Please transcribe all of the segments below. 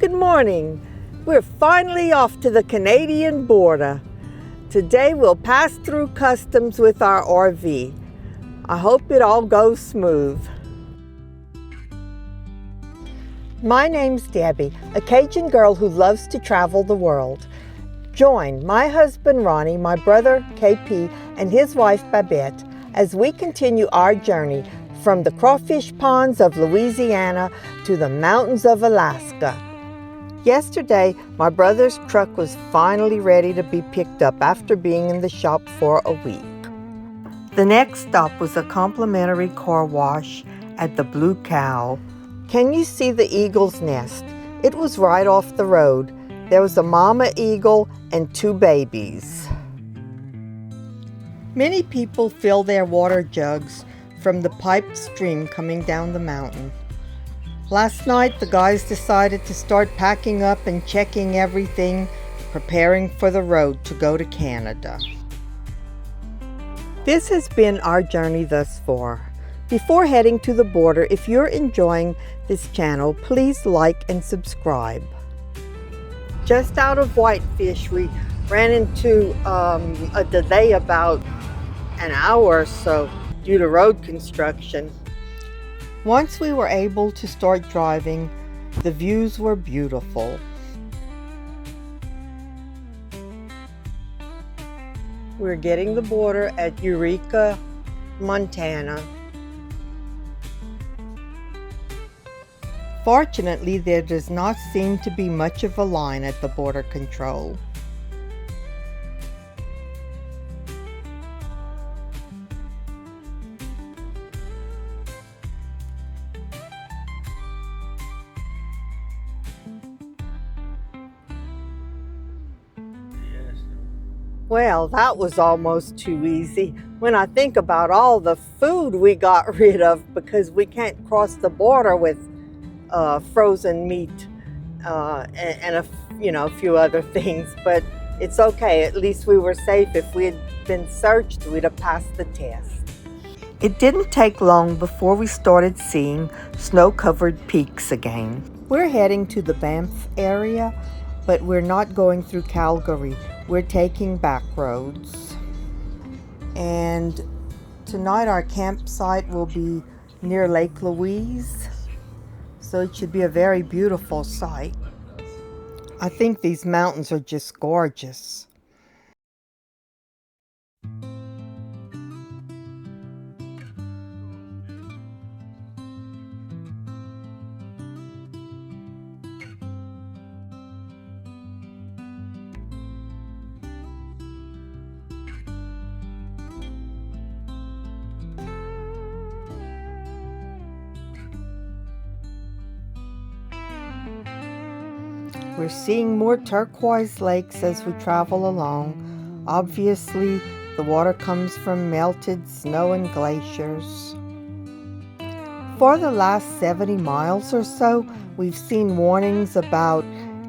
Good morning. We're finally off to the Canadian border. Today we'll pass through customs with our RV. I hope it all goes smooth. My name's Debbie, a Cajun girl who loves to travel the world. Join my husband Ronny, my brother KP, and his wife Babette as we continue our journey from the crawfish ponds of Louisiana to the mountains of Alaska. Yesterday, my brother's truck was finally ready to be picked up after being in the shop for a week. The next stop was a complimentary car wash at the Blue Cow. Can you see the eagle's nest? It was right off the road. There was a mama eagle and 2 babies. Many people fill their water jugs from the piped stream coming down the mountain. Last night, the guys decided to start packing up and checking everything, preparing for the road to go to Canada. This has been our journey thus far. Before heading to the border, if you're enjoying this channel, please like and subscribe. Just out of Whitefish, we ran into a delay about an hour or so due to road construction. Once we were able to start driving, the views were beautiful. We're getting the border at Eureka, Montana. Fortunately, there does not seem to be much of a line at the border control. Well, that was almost too easy when I think about all the food we got rid of because we can't cross the border with frozen meat and a few other things, but it's okay. At least we were safe. If we had been searched, we'd have passed the test. It didn't take long before we started seeing snow-covered peaks again. We're heading to the Banff area, but we're not going through Calgary. We're taking back roads. And tonight our campsite will be near Lake Louise. So it should be a very beautiful sight. I think these mountains are just gorgeous. We're seeing more turquoise lakes as we travel along. Obviously, the water comes from melted snow and glaciers. For the last 70 miles or so, we've seen warnings about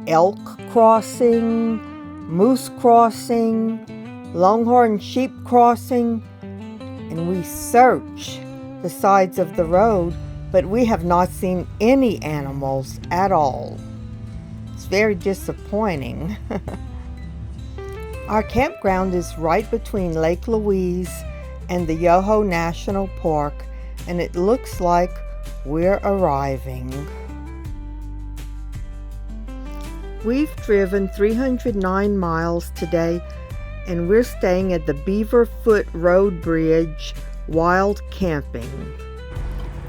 elk crossing, moose crossing, longhorn sheep crossing, and we search the sides of the road, but we have not seen any animals at all. It's very disappointing. Our campground is right between Lake Louise and the Yoho National Park, and it looks like we're arriving. We've driven 309 miles today, and we're staying at the Beaver Foot Road Bridge Wild Camping.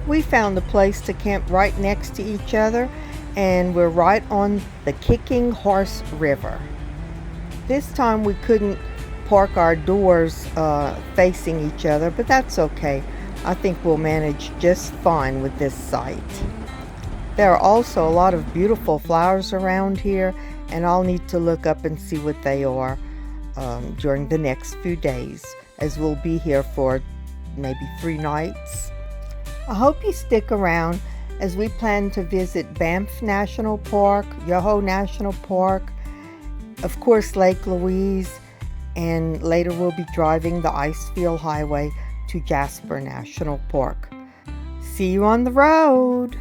We found a place to camp right next to each other, and we're right on the Kicking Horse River. This time we couldn't park our doors facing each other, but that's okay. I think we'll manage just fine with this site. There are also a lot of beautiful flowers around here, and I'll need to look up and see what they are during the next few days, as we'll be here for maybe 3 nights. I hope you stick around as we plan to visit Banff National Park, Yoho National Park, of course Lake Louise, and later we'll be driving the Icefield Highway to Jasper National Park. See you on the road!